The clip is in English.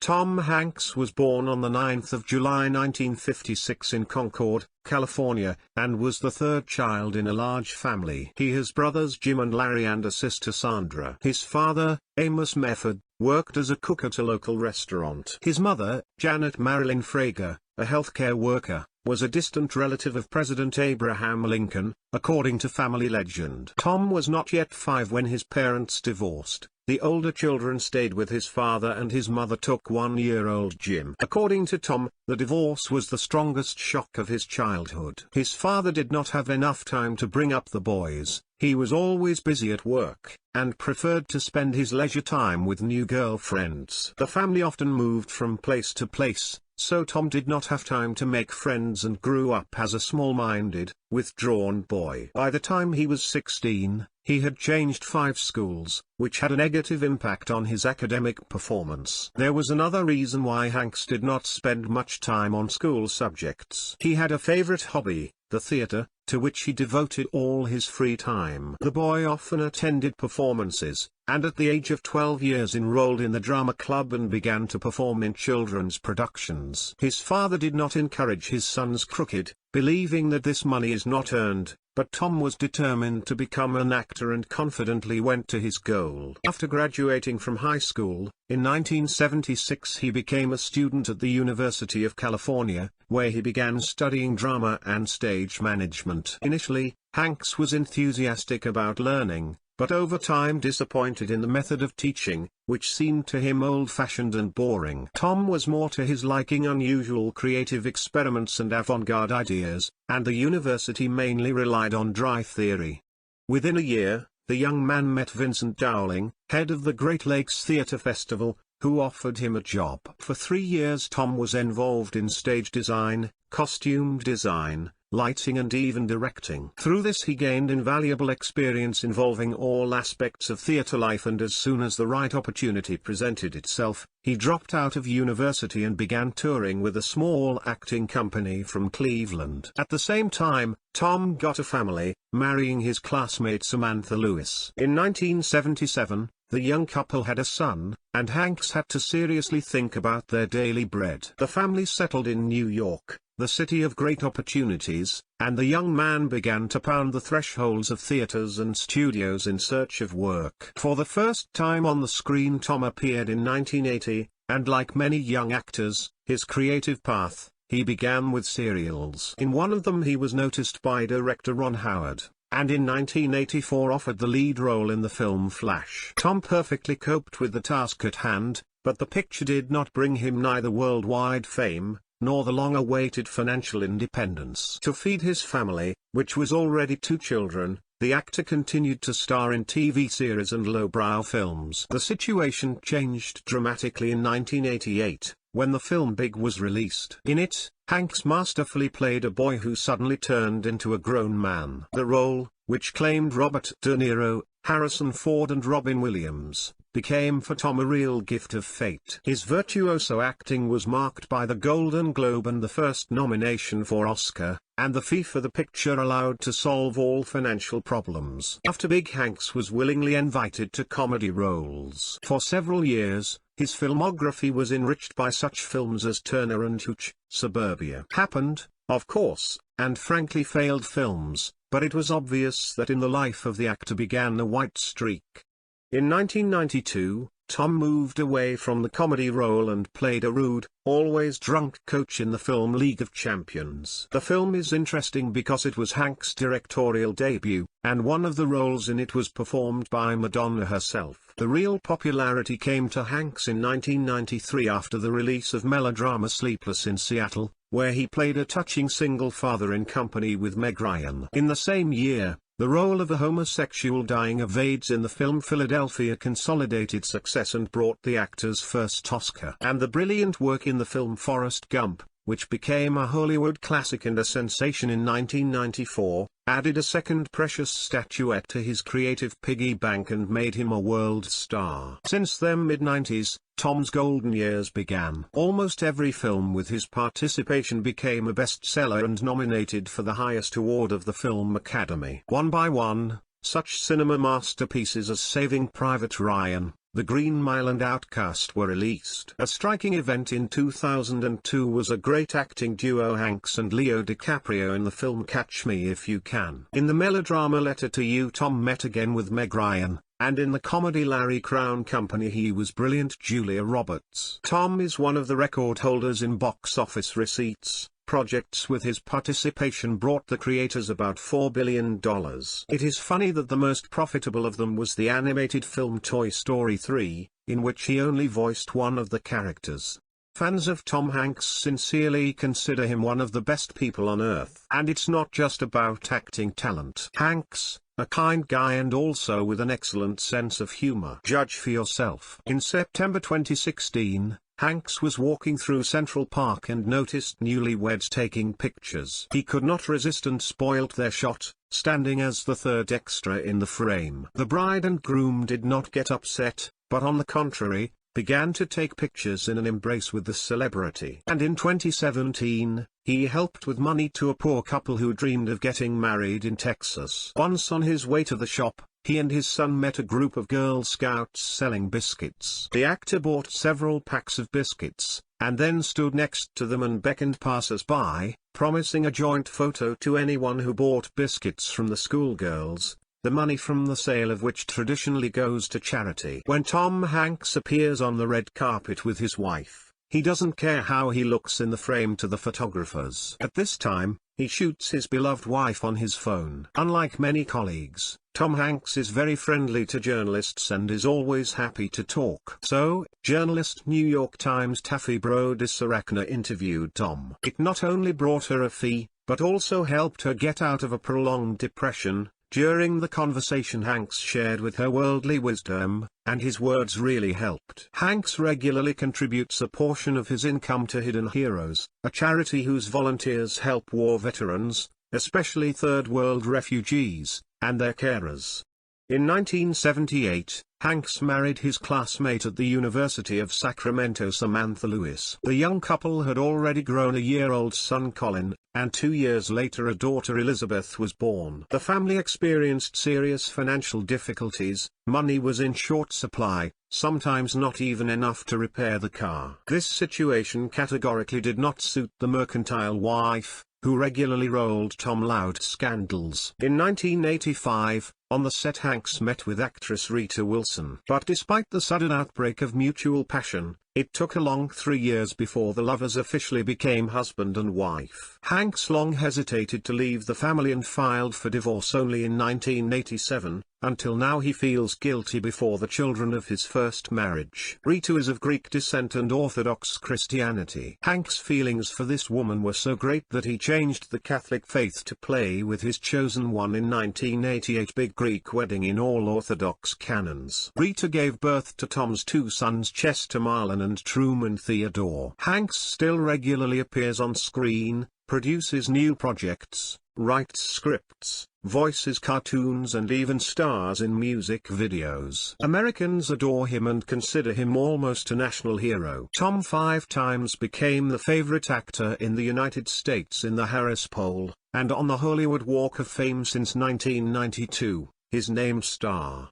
Tom Hanks was born on the 9th of July 1956 in Concord, California, and was the third child in a large family. He has brothers Jim and Larry and a sister Sandra. His father, Amos Mefford, worked as a cook at a local restaurant. His mother, Janet Marilyn Frager, a healthcare worker, was a distant relative of President Abraham Lincoln, according to family legend. Tom was not yet 5 when his parents divorced. The older children stayed with his father and his mother took 1-year-old Jim. According to Tom, the divorce was the strongest shock of his childhood. His father did not have enough time to bring up the boys. He was always busy at work, and preferred to spend his leisure time with new girlfriends. The family often moved from place to place, so Tom did not have time to make friends and grew up as a small-minded, withdrawn boy. By the time he was 16, he had changed 5 schools, which had a negative impact on his academic performance. There was another reason why Hanks did not spend much time on school subjects. He had a favorite hobby, the theater, to which he devoted all his free time. The boy often attended performances, and at the age of 12 years enrolled in the drama club and began to perform in children's productions. His father did not encourage his son's crooked, believing that this money is not earned, but Tom was determined to become an actor and confidently went to his goal. After graduating from high school, in 1976 he became a student at the University of California, where he began studying drama and stage management. Initially, Hanks was enthusiastic about learning, but over time disappointed in the method of teaching, which seemed to him old-fashioned and boring. Tom was more to his liking unusual creative experiments and avant-garde ideas, and the university mainly relied on dry theory. Within a year, the young man met Vincent Dowling, head of the Great Lakes Theatre Festival, who offered him a job. For 3 years Tom was involved in stage design, costume design, lighting and even directing. Through this he gained invaluable experience involving all aspects of theater life, and as soon as the right opportunity presented itself, he dropped out of university and began touring with a small acting company from Cleveland. At the same time, Tom got a family, marrying his classmate Samantha Lewis. In 1977, the young couple had a son, and Hanks had to seriously think about their daily bread. The family settled in New York, the city of great opportunities, and the young man began to pound the thresholds of theaters and studios in search of work. For the first time on the screen Tom appeared in 1980, and like many young actors, his creative path, he began with serials. In one of them he was noticed by director Ron Howard, and in 1984 offered the lead role in the film Flash. Tom perfectly coped with the task at hand, but the picture did not bring him neither worldwide fame, nor the long-awaited financial independence. To feed his family, which was already 2 children, the actor continued to star in TV series and lowbrow films. The situation changed dramatically in 1988, when the film Big was released. In it, Hanks masterfully played a boy who suddenly turned into a grown man. The role, which claimed Robert De Niro, Harrison Ford and Robin Williams, became for Tom a real gift of fate. His virtuoso acting was marked by the Golden Globe and the first nomination for Oscar, and the fee for the picture allowed to solve all financial problems. After Big, Hanks was willingly invited to comedy roles. For several years, his filmography was enriched by such films as Turner and Hooch, Suburbia. Happened, of course, and frankly failed films, but it was obvious that in the life of the actor began a white streak. In 1992, Tom moved away from the comedy role and played a rude, always drunk coach in the film League of Champions. The film is interesting because it was Hanks' directorial debut, and one of the roles in it was performed by Madonna herself. The real popularity came to Hanks in 1993 after the release of melodrama Sleepless in Seattle, where he played a touching single father in company with Meg Ryan. In the same year, the role of a homosexual dying of AIDS in the film Philadelphia consolidated success and brought the actor's first Oscar. And the brilliant work in the film Forrest Gump, which became a Hollywood classic and a sensation in 1994, added a second precious statuette to his creative piggy bank and made him a world star. Since the mid-90s, Tom's golden years began. Almost every film with his participation became a bestseller and nominated for the highest award of the Film Academy. One by one, such cinema masterpieces as Saving Private Ryan, The Green Mile and Outcast were released. A striking event in 2002 was a great acting duo Hanks and Leo DiCaprio in the film Catch Me If You Can. In the melodrama Letter to You, Tom met again with Meg Ryan, and in the comedy Larry Crown Company he was brilliant Julia Roberts. Tom is one of the record holders in box office receipts. Projects with his participation brought the creators about $4 billion. It is funny that the most profitable of them was the animated film Toy Story 3, in which he only voiced one of the characters. Fans of Tom Hanks sincerely consider him one of the best people on earth. And it's not just about acting talent. Hanks, a kind guy and also with an excellent sense of humor. Judge for yourself. In September 2016, Hanks was walking through Central Park and noticed newlyweds taking pictures. He could not resist and spoilt their shot, standing as the third extra in the frame. The bride and groom did not get upset, but on the contrary, began to take pictures in an embrace with the celebrity. And in 2017, he helped with money to a poor couple who dreamed of getting married in Texas. Once on his way to the shop, he and his son met a group of Girl Scouts selling biscuits. The actor bought several packs of biscuits, and then stood next to them and beckoned passers-by, promising a joint photo to anyone who bought biscuits from the schoolgirls, the money from the sale of which traditionally goes to charity. When Tom Hanks appears on the red carpet with his wife, he doesn't care how he looks in the frame to the photographers. At this time, he shoots his beloved wife on his phone. Unlike many colleagues, Tom Hanks is very friendly to journalists and is always happy to talk. So, journalist New York Times Taffy Brodesarachna interviewed Tom. It not only brought her a fee, but also helped her get out of a prolonged depression. During the conversation, Hanks shared with her worldly wisdom, and his words really helped. Hanks regularly contributes a portion of his income to Hidden Heroes, a charity whose volunteers help war veterans, especially Third World refugees, and their carers. In 1978, Hanks married his classmate at the University of Sacramento, Samantha Lewis. The young couple had already grown a year-old son Colin, and 2 years later a daughter Elizabeth was born. The family experienced serious financial difficulties. Money was in short supply, sometimes not even enough to repair the car. This situation categorically did not suit the mercantile wife, who regularly rolled Tom loud scandals. In 1985, on the set Hanks met with actress Rita Wilson. But despite the sudden outbreak of mutual passion, it took a long 3 years before the lovers officially became husband and wife. Hanks long hesitated to leave the family and filed for divorce only in 1987, until now he feels guilty before the children of his first marriage. Rita is of Greek descent and Orthodox Christianity. Hanks' feelings for this woman were so great that he changed the Catholic faith to play with his chosen one in 1988 big Greek wedding in all Orthodox canons. Rita gave birth to Tom's 2 sons Chester Marlon and Truman Theodore. Hanks still regularly appears on screen, produces new projects, writes scripts, voices cartoons and even stars in music videos. Americans adore him and consider him almost a national hero. Tom 5 times became the favorite actor in the United States in the Harris Poll, and on the Hollywood Walk of Fame since 1992, his named star.